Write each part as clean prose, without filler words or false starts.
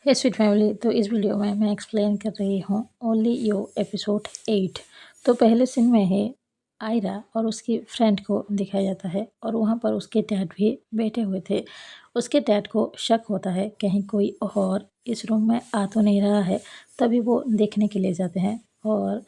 हे sweet family, तो इस video में मैं एक्सप्लेन कर रही हूँ ओनली यू एपिसोड 8। तो पहले सीन में है आयरा और उसकी फ्रेंड को दिखाया जाता है और वहाँ पर उसके डैड भी बैठे हुए थे। उसके डैड को शक होता है कहीं कोई और इस रूम में आ तो नहीं रहा है, तभी वो देखने के लिए जाते हैं और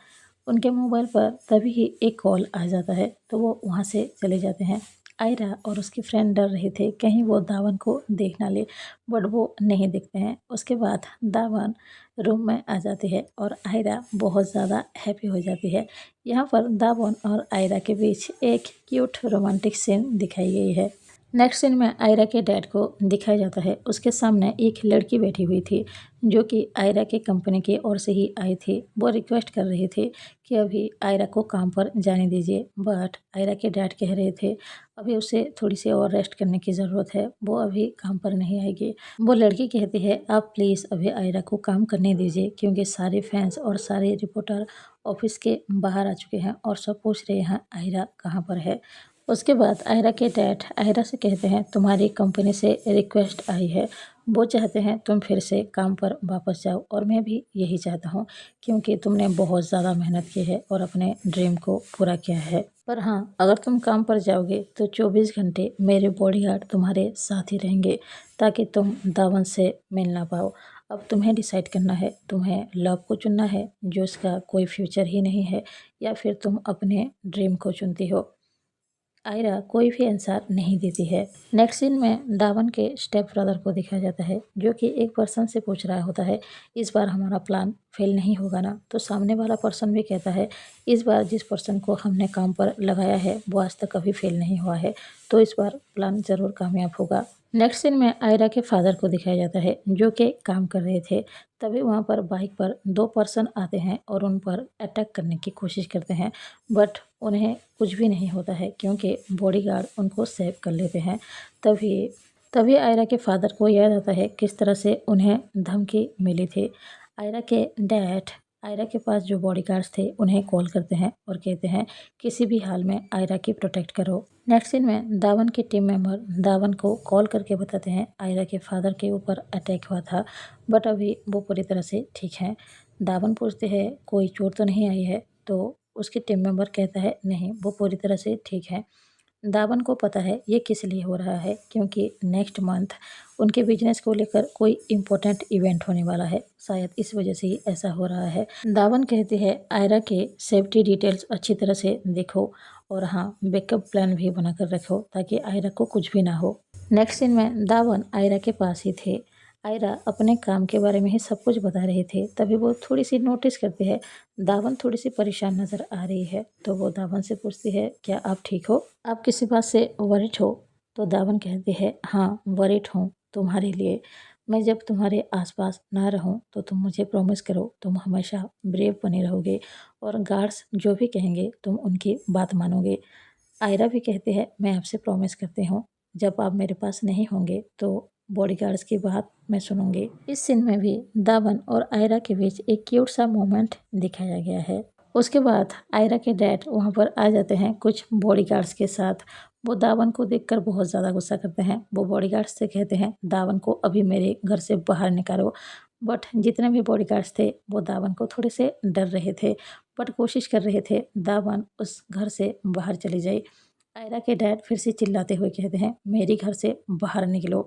उनके मोबाइल पर तभी ही एक कॉल आ जाता है, तो वो वहाँ से चले जाते हैं। आयरा और उसकी फ्रेंड डर रहे थे कहीं वो दावन को देख ना ले, बट वो नहीं देखते हैं। उसके बाद दावन रूम में आ जाती है और आयरा बहुत ज़्यादा हैप्पी हो जाती है। यहाँ पर दावन और आयरा के बीच एक क्यूट रोमांटिक सीन दिखाई गई है। नेक्स्ट सीन में आयरा के डैड को दिखाया जाता है। उसके सामने एक लड़की बैठी हुई थी जो कि आयरा के कंपनी की ओर से ही आई थी। वो रिक्वेस्ट कर रही थी कि अभी आयरा को काम पर जाने दीजिए, बट आयरा के डैड कह रहे थे अभी उसे थोड़ी सी और रेस्ट करने की ज़रूरत है, वो अभी काम पर नहीं आएगी। वो लड़की कहती है आप प्लीज़ अभी आयरा को काम करने दीजिए, क्योंकि सारे फैंस और सारे रिपोर्टर ऑफिस के बाहर आ चुके हैं और सब पूछ रहे हैं आयरा कहाँ पर है। उसके बाद आयरा के डैड आयरा से कहते हैं तुम्हारी कंपनी से रिक्वेस्ट आई है, वो चाहते हैं तुम फिर से काम पर वापस जाओ और मैं भी यही चाहता हूँ, क्योंकि तुमने बहुत ज़्यादा मेहनत की है और अपने ड्रीम को पूरा किया है। पर हाँ, अगर तुम काम पर जाओगे तो 24 घंटे मेरे बॉडीगार्ड तुम्हारे साथ ही रहेंगे ताकि तुम दावन से मिल ना पाओ। अब तुम्हें डिसाइड करना है, तुम्हें लव को चुनना है जो इसका कोई फ्यूचर ही नहीं है, या फिर तुम अपने ड्रीम को चुनती हो। आयरा कोई भी आंसर नहीं देती है। नेक्स्ट सीन में दावन के स्टेप ब्रदर को दिखाया जाता है जो कि एक पर्सन से पूछ रहा होता है इस बार हमारा प्लान फेल नहीं होगा ना। तो सामने वाला पर्सन भी कहता है इस बार जिस पर्सन को हमने काम पर लगाया है वो आज तक कभी फेल नहीं हुआ है, तो इस बार प्लान ज़रूर कामयाब होगा। नेक्स्ट सीन में आयरा के फादर को दिखाया जाता है जो कि काम कर रहे थे। तभी वहाँ पर बाइक पर 2 पर्सन आते हैं और उन पर अटैक करने की कोशिश करते हैं, बट उन्हें कुछ भी नहीं होता है क्योंकि बॉडीगार्ड उनको सेव कर लेते हैं। तभी तभी आयरा के फादर को याद आता है किस तरह से उन्हें धमकी मिली थी। आयरा के डैड आयरा के पास जो बॉडीगार्ड्स थे उन्हें कॉल करते हैं और कहते हैं किसी भी हाल में आयरा की प्रोटेक्ट करो। नेक्स्ट सीन में दावन के टीम मेंबर दावन को कॉल करके बताते हैं आयरा के फादर के ऊपर अटैक हुआ था, बट अभी वो पूरी तरह से ठीक हैं। दावन पूछते हैं कोई चोट तो नहीं आई है, तो उसके टीम मेंबर कहता है नहीं, वो पूरी तरह से ठीक है। दावन को पता है ये किस लिए हो रहा है, क्योंकि नेक्स्ट मंथ उनके बिजनेस को लेकर कोई इम्पोर्टेंट इवेंट होने वाला है, शायद इस वजह से ही ऐसा हो रहा है। दावन कहती है आयरा के सेफ्टी डिटेल्स अच्छी तरह से देखो और हाँ, बैकअप प्लान भी बनाकर रखो ताकि आयरा को कुछ भी ना हो। नेक्स्ट सीन में दावन आयरा के पास ही थे। आयरा अपने काम के बारे में ही सब कुछ बता रहे थे, तभी वो थोड़ी सी नोटिस करती है दावन थोड़ी सी परेशान नज़र आ रही है। तो वो दावन से पूछती है क्या आप ठीक हो, आप किसी बात से वरिड हो। तो दावन कहती है हाँ वरिड हूँ तुम्हारे लिए। मैं जब तुम्हारे आसपास ना रहूँ तो तुम मुझे प्रॉमिस करो तुम हमेशा ब्रेव बने रहोगे और गार्ड्स जो भी कहेंगे तुम उनकी बात मानोगे। आयरा भी कहती है मैं आपसे प्रॉमिस करती हूँ जब आप मेरे पास नहीं होंगे तो बॉडीगार्ड्स की बात मैं सुनूंगी। इस सीन में भी दावन और आयरा के बीच एक क्यूट सा मोमेंट दिखाया गया है। उसके बाद आयरा के डैड वहाँ पर आ जाते हैं कुछ बॉडीगार्ड्स के साथ। वो दावन को देखकर बहुत ज़्यादा गुस्सा करते हैं। वो बॉडीगार्ड्स से कहते हैं दावन को अभी मेरे घर से बाहर निकालो, बट जितने भी बॉडीगार्ड्स थे वो दावन को थोड़े से डर रहे थे, बट कोशिश कर रहे थे दावन उस घर से बाहर चली जाए। आयरा के डैड फिर से चिल्लाते हुए कहते हैं मेरे घर से बाहर निकलो।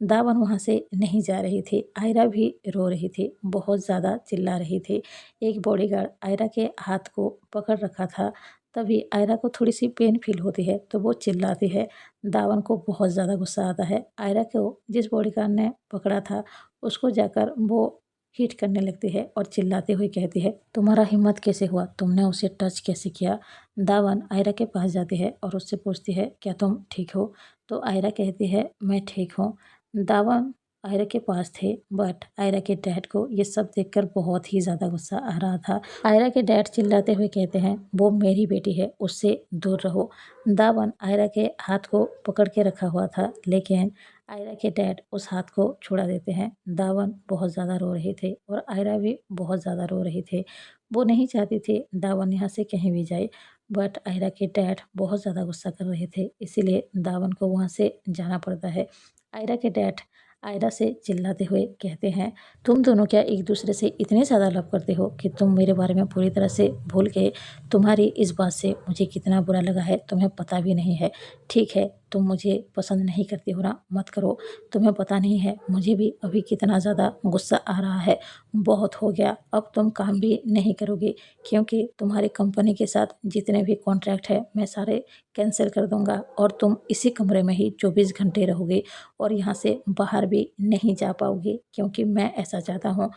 दावन वहाँ से नहीं जा रही थी। आयरा भी रो रही थी, बहुत ज़्यादा चिल्ला रही थी। एक बॉडीगार्ड आयरा के हाथ को पकड़ रखा था। तभी आयरा को थोड़ी सी पेन फील होती है तो वो चिल्लाती है। दावन को बहुत ज़्यादा गुस्सा आता है। आयरा को जिस बॉडीगार्ड ने पकड़ा था उसको जाकर वो हिट करने लगती है और चिल्लाते हुए कहती है तुम्हारा हिम्मत कैसे हुआ, तुमने उसे टच कैसे किया। दावन आयरा के पास जाती है और उससे पूछती है क्या तुम ठीक हो। तो आयरा कहती है मैं ठीक हूँ। दावन आयरा के पास थे, बट आयरा के डैड को ये सब देखकर बहुत ही ज़्यादा गुस्सा आ रहा था। आयरा के डैड चिल्लाते हुए कहते हैं वो मेरी बेटी है, उससे दूर रहो। दावन आयरा के हाथ को पकड़ के रखा हुआ था, लेकिन आयरा के डैड उस हाथ को छुड़ा देते हैं। दावन बहुत ज़्यादा रो रहे थे और आयरा भी बहुत ज़्यादा रो रहे थे। वो नहीं चाहती थी दावन यहाँ से कहीं भी जाए, बट आयरा के डैड बहुत ज़्यादा गुस्सा कर रहे थे, इसीलिए दावन को वहाँ से जाना पड़ता है। आयरा के डैड आयरा से चिल्लाते हुए कहते हैं, तुम दोनों क्या एक दूसरे से इतने ज़्यादा लव करते हो कि तुम मेरे बारे में पूरी तरह से भूल गए? तुम्हारी इस बात से मुझे कितना बुरा लगा है तुम्हें पता भी नहीं है। ठीक है, तुम मुझे पसंद नहीं करती हो ना, मत करो। तुम्हें पता नहीं है मुझे भी अभी कितना ज़्यादा गुस्सा आ रहा है। बहुत हो गया, अब तुम काम भी नहीं करोगे, क्योंकि तुम्हारी कंपनी के साथ जितने भी कॉन्ट्रैक्ट है मैं सारे कैंसिल कर दूंगा और तुम इसी कमरे में ही 24 घंटे रहोगे और यहाँ से बाहर भी नहीं जा पाओगे, क्योंकि मैं ऐसा चाहता हूँ।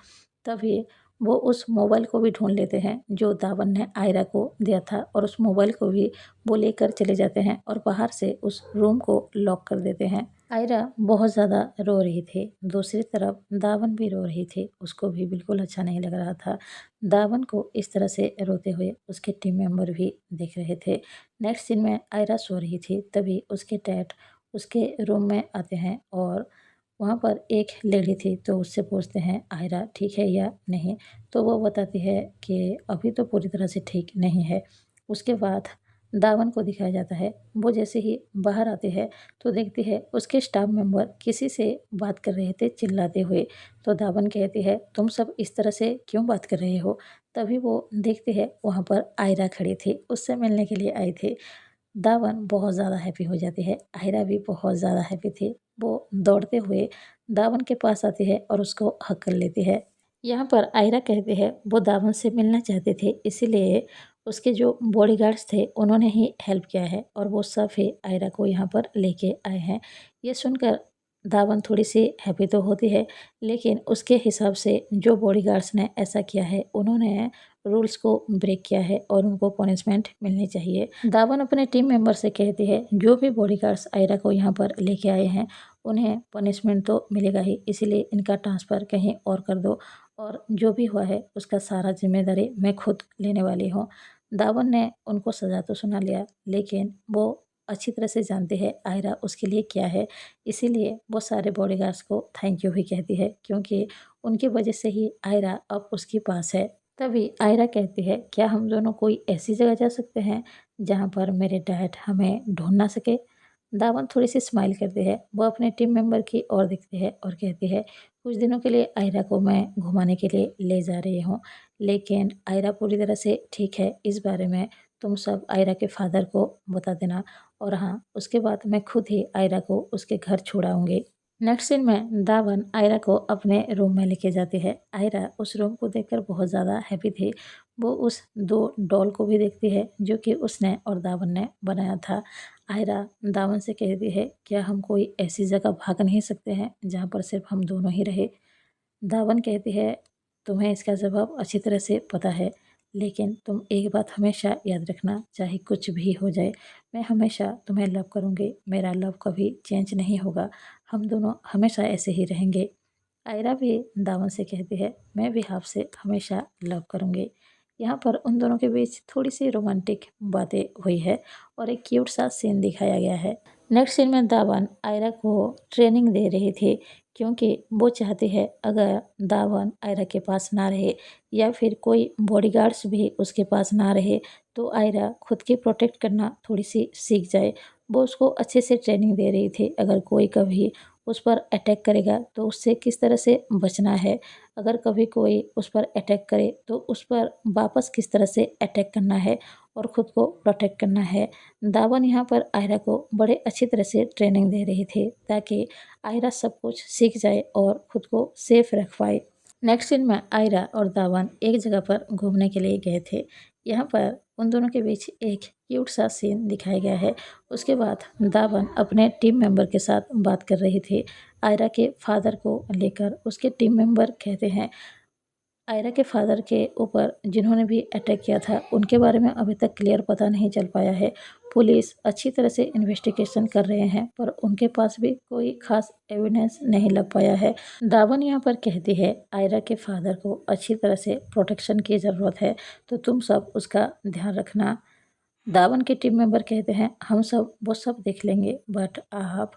तभी वो उस मोबाइल को भी ढूंढ लेते हैं जो दावन ने आयरा को दिया था, और उस मोबाइल को भी वो लेकर चले जाते हैं और बाहर से उस रूम को लॉक कर देते हैं। आयरा बहुत ज़्यादा रो रही थी, दूसरी तरफ दावन भी रो रही थी। उसको भी बिल्कुल अच्छा नहीं लग रहा था। दावन को इस तरह से रोते हुए उसके टीम मेंबर भी देख रहे थे। नेक्स्ट सीन में आयरा सो रही थी, तभी उसके डैड उसके रूम में आते हैं और वहाँ पर एक लेडी थी, तो उससे पूछते हैं आयरा ठीक है या नहीं। तो वो बताती है कि अभी तो पूरी तरह से ठीक नहीं है। उसके बाद दावन को दिखाया जाता है। वो जैसे ही बाहर आते हैं तो देखती है उसके स्टाफ मेंबर किसी से बात कर रहे थे चिल्लाते हुए। तो दावन कहती है तुम सब इस तरह से क्यों बात कर रहे हो? तभी वो देखते हैं वहाँ पर आयरा खड़ी थी, उससे मिलने के लिए आई थी। दावन बहुत ज़्यादा हैप्पी हो जाती है, आयरा भी बहुत ज़्यादा हैप्पी थी। वो दौड़ते हुए दावन के पास आती है और उसको हग कर लेती है। यहाँ पर आयरा कहती है वो दावन से मिलना चाहते थे, इसीलिए उसके जो बॉडीगार्ड्स थे उन्होंने ही हेल्प किया है और वो सब ही आयरा को यहाँ पर लेके आए हैं। ये सुनकर दावन थोड़ी सी हैप्पी तो होती है, लेकिन उसके हिसाब से जो बॉडीगार्ड्स ने ऐसा किया है उन्होंने रूल्स को ब्रेक किया है और उनको पनिशमेंट मिलनी चाहिए। दावन अपने टीम मेंबर से कहती है जो भी बॉडीगार्ड्स आयरा को यहाँ पर लेके आए हैं उन्हें पनिशमेंट तो मिलेगा ही, इसीलिए इनका ट्रांसफ़र कहीं और कर दो और जो भी हुआ है उसका सारा जिम्मेदारी मैं खुद लेने वाली हूँ। दावन ने उनको सज़ा तो सुना लिया, लेकिन वो अच्छी तरह से जानते हैं आयरा उसके लिए क्या है, इसीलिए वो सारे बॉडीगार्ड्स को थैंक यू भी कहती है, क्योंकि उनकी वजह से ही आयरा अब उसके पास है। तभी आयरा कहती है क्या हम दोनों कोई ऐसी जगह जा सकते हैं जहाँ पर मेरे डैड हमें ढूंढ ना सके? दावन थोड़ी सी स्माइल करती है, वो अपने टीम मेंबर की ओर देखती है और कहती है कुछ दिनों के लिए आयरा को मैं घुमाने के लिए ले जा रही हूँ, लेकिन आयरा पूरी तरह से ठीक है, इस बारे में तुम सब आयरा के फादर को बता देना और हाँ, उसके बाद मैं खुद ही आयरा को उसके घर छोड़ाऊंगी। नेक्स्ट सीन में दावन आयरा को अपने रूम में लेके जाती है। आयरा उस रूम को देखकर बहुत ज़्यादा हैप्पी थी। वो उस 2 डॉल को भी देखती है जो कि उसने और दावन ने बनाया था। आयरा दावन से कहती है क्या हम कोई ऐसी जगह भाग नहीं सकते हैं जहाँ पर सिर्फ हम दोनों ही रहे? दावन कहती है तुम्हें इसका जवाब अच्छी तरह से पता है, लेकिन तुम एक बात हमेशा याद रखना, चाहे कुछ भी हो जाए मैं हमेशा तुम्हें लव करूँगी, मेरा लव कभी चेंज नहीं होगा, हम दोनों हमेशा ऐसे ही रहेंगे। आयरा भी दावन से कहती है मैं भी आपसे हमेशा लव करूँगी। यहाँ पर उन दोनों के बीच थोड़ी सी रोमांटिक बातें हुई है और एक क्यूट सा सीन दिखाया गया है। नेक्स्ट सीन में दावन आयरा को ट्रेनिंग दे रही थी, क्योंकि वो चाहती है अगर दावन आयरा के पास ना रहे या फिर कोई बॉडीगार्ड्स भी उसके पास ना रहे तो आयरा खुद की प्रोटेक्ट करना थोड़ी सी सीख जाए। वो उसको अच्छे से ट्रेनिंग दे रही थी, अगर कोई कभी उस पर अटैक करेगा तो उससे किस तरह से बचना है, अगर कभी कोई उस पर अटैक करे तो उस पर वापस किस तरह से अटैक करना है और ख़ुद को प्रोटेक्ट करना है। दावन यहाँ पर आयरा को बड़े अच्छी तरह से ट्रेनिंग दे रही थी ताकि आयरा सब कुछ सीख जाए और ख़ुद को सेफ रख पाए। नेक्स्ट सीन में आयरा और दावन एक जगह पर घूमने के लिए गए थे। यहाँ पर उन दोनों के बीच एक क्यूट सा सीन दिखाया गया है। उसके बाद दावन अपने टीम मेंबर के साथ बात कर रही थी आयरा के फादर को लेकर। उसके टीम मेंबर कहते हैं आयरा के फादर के ऊपर जिन्होंने भी अटैक किया था उनके बारे में अभी तक क्लियर पता नहीं चल पाया है। पुलिस अच्छी तरह से इन्वेस्टिगेशन कर रहे हैं पर उनके पास भी कोई खास एविडेंस नहीं लग पाया है। दावन यहाँ पर कहती है आयरा के फादर को अच्छी तरह से प्रोटेक्शन की ज़रूरत है, तो तुम सब उसका ध्यान रखना। दावन के टीम मेंबर कहते हैं हम सब वो सब देख लेंगे, बट आप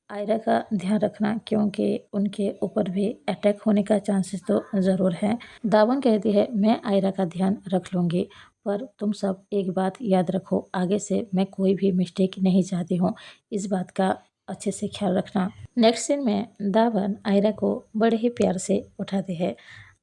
आयरा का ध्यान रखना, क्योंकि उनके ऊपर भी अटैक होने का चांसेस तो ज़रूर है। दावन कहती है मैं आयरा का ध्यान रख लूँगी, पर तुम सब एक बात याद रखो, आगे से मैं कोई भी मिस्टेक नहीं चाहती हूँ, इस बात का अच्छे से ख्याल रखना। नेक्स्ट सीन में दावन आयरा को बड़े ही प्यार से उठाते हैं।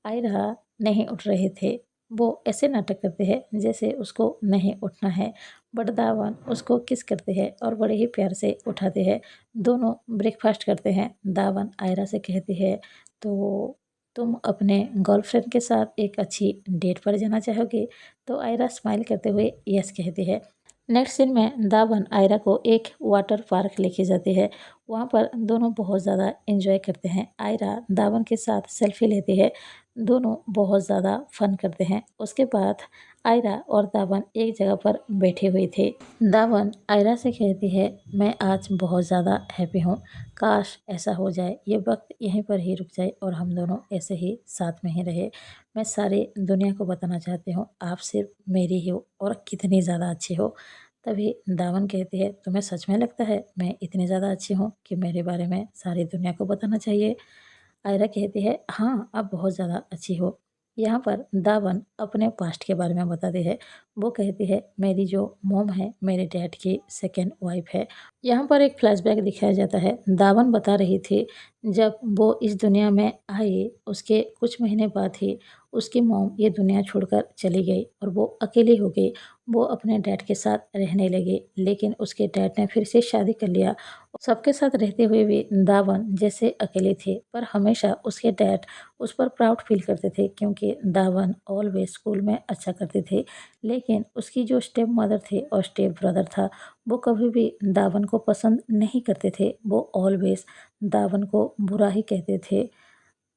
आयरा नहीं उठ रहे थे। वो ऐसे नाटक करते हैं जैसे उसको नहीं उठना है, बट दावन उसको किस करते हैं और बड़े ही प्यार से उठाते हैं। दोनों ब्रेकफास्ट करते हैं। दावन आयरा से कहती है, तो तुम अपने गर्लफ्रेंड के साथ एक अच्छी डेट पर जाना चाहोगे? तो आयरा स्माइल करते हुए यस कहती है। नेक्स्ट सीन में दावन आयरा को एक वाटर पार्क लेके जाते हैं। वहाँ पर दोनों बहुत ज़्यादा एंजॉय करते हैं। आयरा दावन के साथ सेल्फी लेती है। दोनों बहुत ज़्यादा फन करते हैं। उसके बाद आयरा और दावन एक जगह पर बैठे हुए थे। दावन आयरा से कहती है, मैं आज बहुत ज़्यादा हैप्पी हूँ। काश ऐसा हो जाए, ये वक्त यहीं पर ही रुक जाए और हम दोनों ऐसे ही साथ में ही रहे। मैं सारी दुनिया को बताना चाहती हूँ आप सिर्फ मेरी ही हो और कितनी ज़्यादा अच्छी हो। तभी दावन कहती है, तुम्हें सच में लगता है मैं इतनी ज़्यादा अच्छी हूँ कि मेरे बारे में सारी दुनिया को बताना चाहिए? आयरा कहती है, हाँ आप बहुत ज़्यादा अच्छी हो। यहाँ पर दावन अपने पास्ट के बारे में बताती है। वो कहती है, मेरी जो मॉम है मेरे डैड की सेकेंड वाइफ है। यहाँ पर एक फ्लैशबैक दिखाया जाता है। दावन बता रही थी जब वो इस दुनिया में आई उसके कुछ महीने बाद ही उसकी मॉम ये दुनिया छोड़कर चली गई और वो अकेली हो गई। वो अपने डैड के साथ रहने लगी, लेकिन उसके डैड ने फिर से शादी कर लिया। सबके साथ रहते हुए भी दावन जैसे अकेले थे, पर हमेशा उसके डैड उस पर प्राउड फील करते थे क्योंकि दावन ऑलवेज स्कूल में अच्छा करते थे। लेकिन उसकी जो स्टेप मदर थे और स्टेप ब्रदर था, वो कभी भी दावन को पसंद नहीं करते थे। वो ऑलवेज दावन को बुरा ही कहते थे।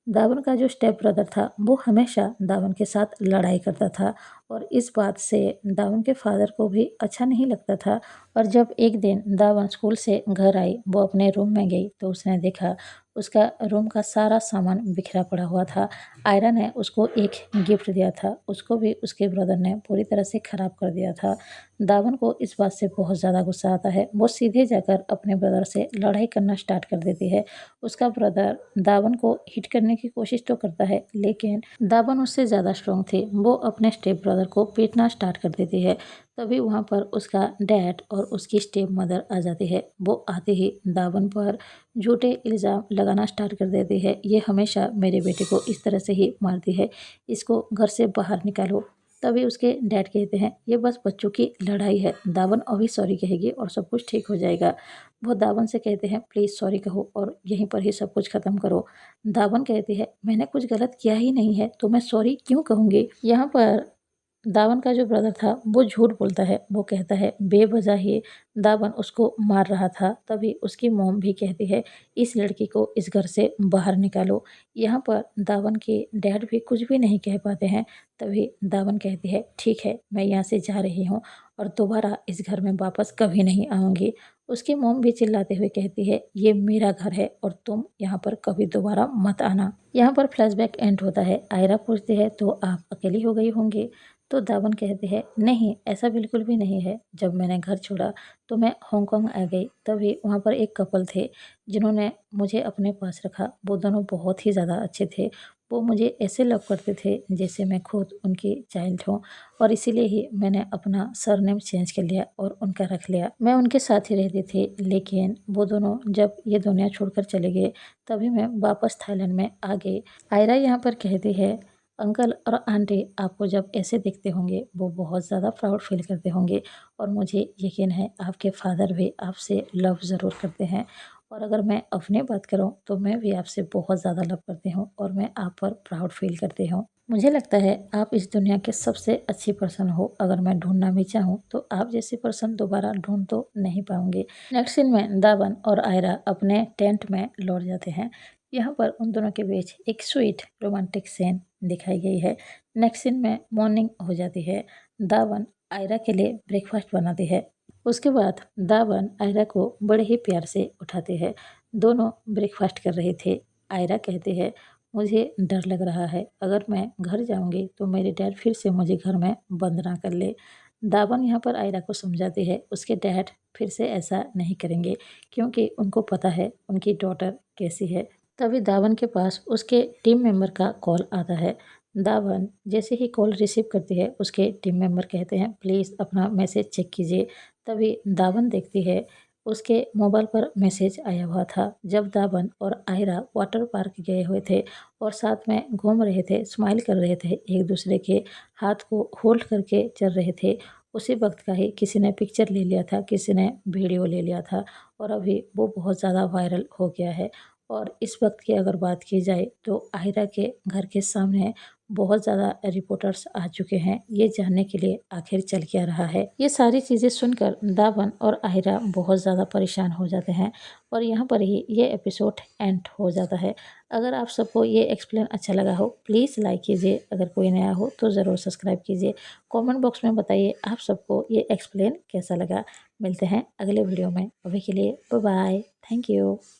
दावन का जो स्टेप ब्रदर था वो हमेशा दावन के साथ लड़ाई करता था और इस बात से दावन के फादर को भी अच्छा नहीं लगता था। और जब एक दिन दावन स्कूल से घर आई, वो अपने रूम में गई तो उसने देखा उसका रूम का सारा सामान बिखरा पड़ा हुआ था। आयरा ने उसको एक गिफ्ट दिया था, उसको भी उसके ब्रदर ने पूरी तरह से ख़राब कर दिया था। दावन को इस बात से बहुत ज़्यादा गुस्सा आता है। वो सीधे जाकर अपने ब्रदर से लड़ाई करना स्टार्ट कर देती है। उसका ब्रदर दावन को हिट करने की कोशिश तो करता है, लेकिन दावन उससे ज़्यादा स्ट्रॉन्ग थी। वो अपने स्टेप ब्रदर को पीटना स्टार्ट कर देती है। तभी वहाँ पर उसका डैड और उसकी स्टेप मदर आ जाती है। वो आते ही दावन पर झूठे इल्ज़ाम लगाना स्टार्ट कर देती है। ये हमेशा मेरे बेटे को इस तरह से ही मारती है, इसको घर से बाहर निकालो। तभी उसके डैड कहते हैं, ये बस बच्चों की लड़ाई है, दावन अभी सॉरी कहेगी और सब कुछ ठीक हो जाएगा। वो दावन से कहते हैं, प्लीज़ सॉरी कहो और यहीं पर ही सब कुछ ख़त्म करो। दावन कहती है, मैंने कुछ गलत किया ही नहीं है तो मैं सॉरी क्यों कहूँगी? यहाँ पर दावन का जो ब्रदर था वो झूठ बोलता है। वो कहता है बेवजह ही दावन उसको मार रहा था। तभी उसकी मॉम भी कहती है, इस लड़की को इस घर से बाहर निकालो। यहाँ पर दावन के डैड भी कुछ भी नहीं कह पाते हैं। तभी दावन कहती है, ठीक है मैं यहाँ से जा रही हूँ और दोबारा इस घर में वापस कभी नहीं आऊँगी। उसकी मॉम भी चिल्लाते हुए कहती है, ये मेरा घर है और तुम यहाँ पर कभी दोबारा मत आना। यहाँ पर फ्लैशबैक एंड होता है। आयरा पूछती है, तो आप अकेली हो गई होंगी? तो दावन कहते हैं, नहीं ऐसा बिल्कुल भी नहीं है। जब मैंने घर छोड़ा तो मैं हांगकांग आ गई। तभी वहाँ पर एक कपल थे जिन्होंने मुझे अपने पास रखा। वो दोनों बहुत ही ज़्यादा अच्छे थे। वो मुझे ऐसे लव करते थे जैसे मैं खुद उनकी चाइल्ड हूँ और इसीलिए ही मैंने अपना सरनेम चेंज कर लिया और उनका रख लिया। मैं उनके साथ ही रहती थी, लेकिन वो दोनों जब ये दुनिया छोड़कर चले गए तभी मैं वापस थाईलैंड में आ गई। आयरा यहाँ पर कहती है, अंकल और आंटी आपको जब ऐसे देखते होंगे वो बहुत ज़्यादा प्राउड फील करते होंगे और मुझे यकीन है आपके फादर भी आपसे लव ज़रूर करते हैं। और अगर मैं अपनी बात करूं तो मैं भी आपसे बहुत ज़्यादा लव करती हूं और मैं आप पर प्राउड फील करती हूं। मुझे लगता है आप इस दुनिया के सबसे अच्छी पर्सन हो। अगर मैं ढूंढना भी चाहूँ तो आप जैसी पर्सन दोबारा ढूंढ तो नहीं पाऊंगी। नेक्स्ट सीन में दावन और आयरा अपने टेंट में लौट जाते हैं। यहाँ पर उन दोनों के बीच एक स्वीट रोमांटिक सीन दिखाई गई है। नेक्स्ट सीन में मॉर्निंग हो जाती है। दावन आयरा के लिए ब्रेकफास्ट बनाती है। उसके बाद दावन आयरा को बड़े ही प्यार से उठाते हैं। दोनों ब्रेकफास्ट कर रहे थे। आयरा कहते हैं, मुझे डर लग रहा है, अगर मैं घर जाऊंगी तो मेरे डैड फिर से मुझे घर में बंद ना कर ले। दावन यहाँ पर आयरा को समझाते हैं उसके डैड फिर से ऐसा नहीं करेंगे क्योंकि उनको पता है उनकी डॉटर कैसी है। तभी दावन के पास उसके टीम मेंबर का कॉल आता है। दावन जैसे ही कॉल रिसीव करती है उसके टीम मेंबर कहते हैं, प्लीज़ अपना मैसेज चेक कीजिए। तभी दावन देखती है उसके मोबाइल पर मैसेज आया हुआ था। जब दावन और आयरा वाटर पार्क गए हुए थे और साथ में घूम रहे थे, स्माइल कर रहे थे, एक दूसरे के हाथ को होल्ड करके चल रहे थे, उसी वक्त का ही किसी ने पिक्चर ले लिया था, किसी ने वीडियो ले लिया था और अभी वो बहुत ज़्यादा वायरल हो गया है। और इस वक्त की अगर बात की जाए तो आयरा के घर के सामने बहुत ज़्यादा रिपोर्टर्स आ चुके हैं ये जानने के लिए आखिर चल क्या रहा है। ये सारी चीज़ें सुनकर दावन और आहिरा बहुत ज़्यादा परेशान हो जाते हैं और यहाँ पर ही ये एपिसोड एंड हो जाता है। अगर आप सबको ये एक्सप्लेन अच्छा लगा हो प्लीज़ लाइक कीजिए, अगर कोई नया हो तो ज़रूर सब्सक्राइब कीजिए। कमेंट बॉक्स में बताइए आप सबको ये एक्सप्लेन कैसा लगा। मिलते हैं अगले वीडियो में, अभी के लिए बाय बाय, थैंक यू।